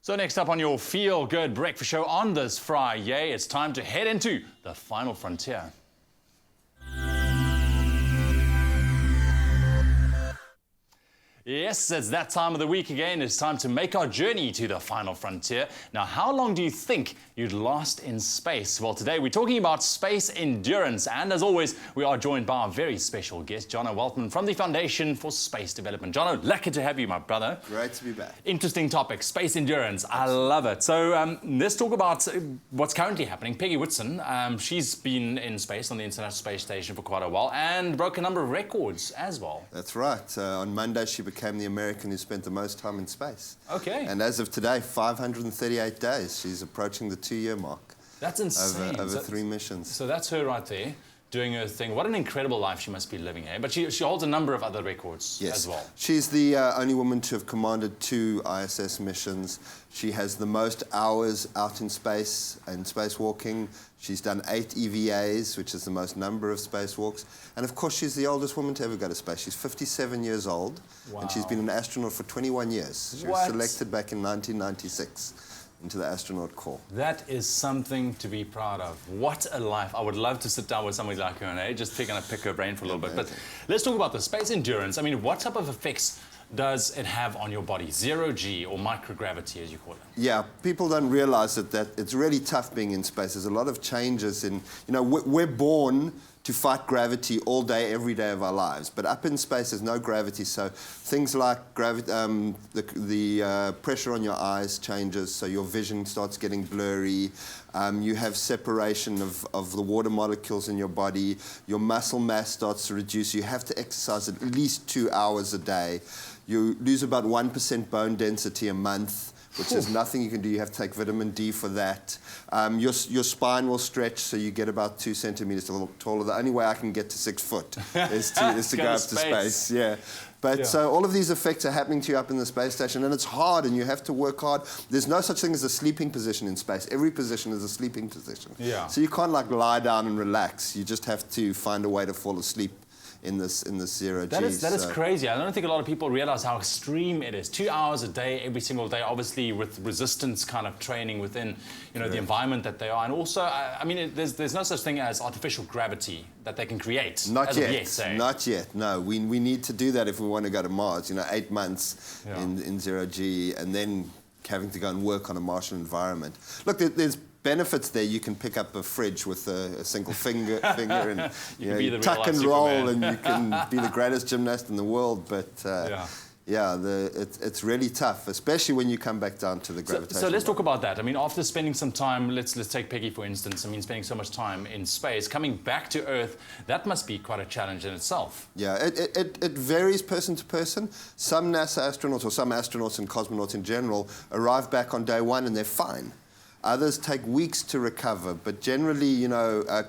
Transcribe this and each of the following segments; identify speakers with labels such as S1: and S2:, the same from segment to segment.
S1: So next up on your Feel Good Breakfast Show on this Friday, it's time to head into the final frontier. Yes, it's that time of the week again. It's time to make our journey to the final frontier. Now, how long do you think you'd last in space? Well, today we're talking about space endurance. And as always, we are joined by our very special guest, Jono Weltman from the Foundation for Space Development. Jono, lucky to have you, my brother.
S2: Great to be back.
S1: Interesting topic, space endurance. I love it. So let's talk about what's currently happening. Peggy Whitson, she's been in space on the International Space Station for quite a while and broke a number of records as well.
S2: That's right. On Monday, she became the American who spent the most time in space.
S1: Okay.
S2: And as of today, 538 days. She's approaching the 2-year mark.
S1: That's insane.
S2: Over 3 missions.
S1: So that's her right there, doing her thing. What an incredible life she must be living, eh? But she holds a number of other records as well.
S2: She's the only woman to have commanded 2 ISS missions. She has the most hours out in space and spacewalking. She's done 8 EVAs, which is the most number of spacewalks. And of course, she's the oldest woman to ever go to space. She's 57 years old, and she's been an astronaut for 21 years. She was selected back in 1996 into the astronaut corps.
S1: That is something to be proud of. What a life. I would love to sit down with somebody like her and just pick her brain for a little bit. But let's talk about the space endurance. I mean, what type of effects does it have on your body? 0G or microgravity, as you call it.
S2: Yeah, people don't realize that it's really tough being in space. There's a lot of changes in, we're born to fight gravity all day, every day of our lives. But up in space, there's no gravity, so things like the pressure on your eyes changes, so your vision starts getting blurry. You have separation of the water molecules in your body. Your muscle mass starts to reduce. You have to exercise at least 2 hours a day. You lose about 1% bone density a month, which is nothing you can do. You have to take vitamin D for that. Your spine will stretch, so you get about 2 centimeters taller. The only way I can get to 6 foot is to go up to space. Yeah. But so all of these effects are happening to you up in the space station, and it's hard, and you have to work hard. There's no such thing as a sleeping position in space. Every position is a sleeping position. Yeah. So you can't lie down and relax. You just have to find a way to fall asleep in this 0G.
S1: That is crazy. I don't think a lot of people realize how extreme it is. 2 hours a day, every single day, obviously with resistance kind of training within, the environment that they are. And also, I mean, there's no such thing as artificial gravity that they can create.
S2: Not yet. Not yet. No, we need to do that if we want to go to Mars. 8 months in 0G, and then having to go and work on a Martian environment. Look, there's benefits there. You can pick up a fridge with a single finger and you tuck and roll, and you can be the greatest gymnast in the world. But it's really tough, especially when you come back down to the gravitation.
S1: So let's talk about that. I mean, after spending some time, let's take Peggy for instance. I mean, spending so much time in space, coming back to Earth, that must be quite a challenge in itself.
S2: Yeah, it varies person to person. Some NASA astronauts, or some astronauts and cosmonauts in general, arrive back on day 1 and they're fine. Others take weeks to recover, but generally,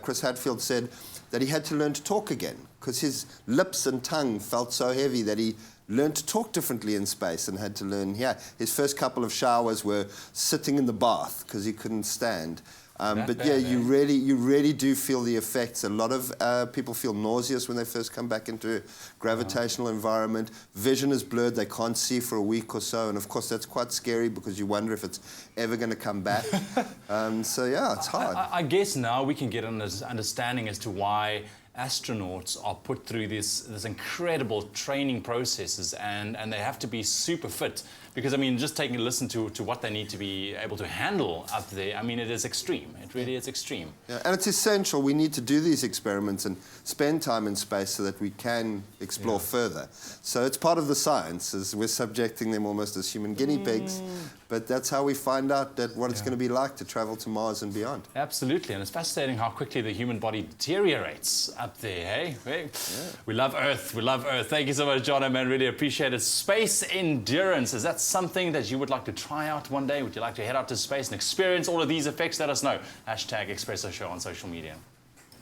S2: Chris Hadfield said that he had to learn to talk again because his lips and tongue felt so heavy that he learned to talk differently in space and had to learn. His first couple of showers were sitting in the bath because he couldn't stand. You really do feel the effects. A lot of people feel nauseous when they first come back into a gravitational environment. Vision is blurred, they can't see for a week or so, and of course that's quite scary because you wonder if it's ever going to come back. It's hard.
S1: I guess now we can get an understanding as to why astronauts are put through this incredible training processes, and they have to be super fit because, I mean, just taking a listen to what they need to be able to handle up there, I mean, it is extreme. It really is extreme.
S2: Yeah, and it's essential. We need to do these experiments and spend time in space so that we can explore further. So it's part of the science, as we're subjecting them almost as human guinea pigs, but that's how we find out what it's going to be like to travel to Mars and beyond.
S1: Absolutely, and it's fascinating how quickly the human body deteriorates up there, hey? We love Earth. We love Earth. Thank you so much, Jono, man. Really appreciate it. Space endurance. Is that something that you would like to try out one day? Would you like to head out to space and experience all of these effects? Let us know. #Expresso Show on social media.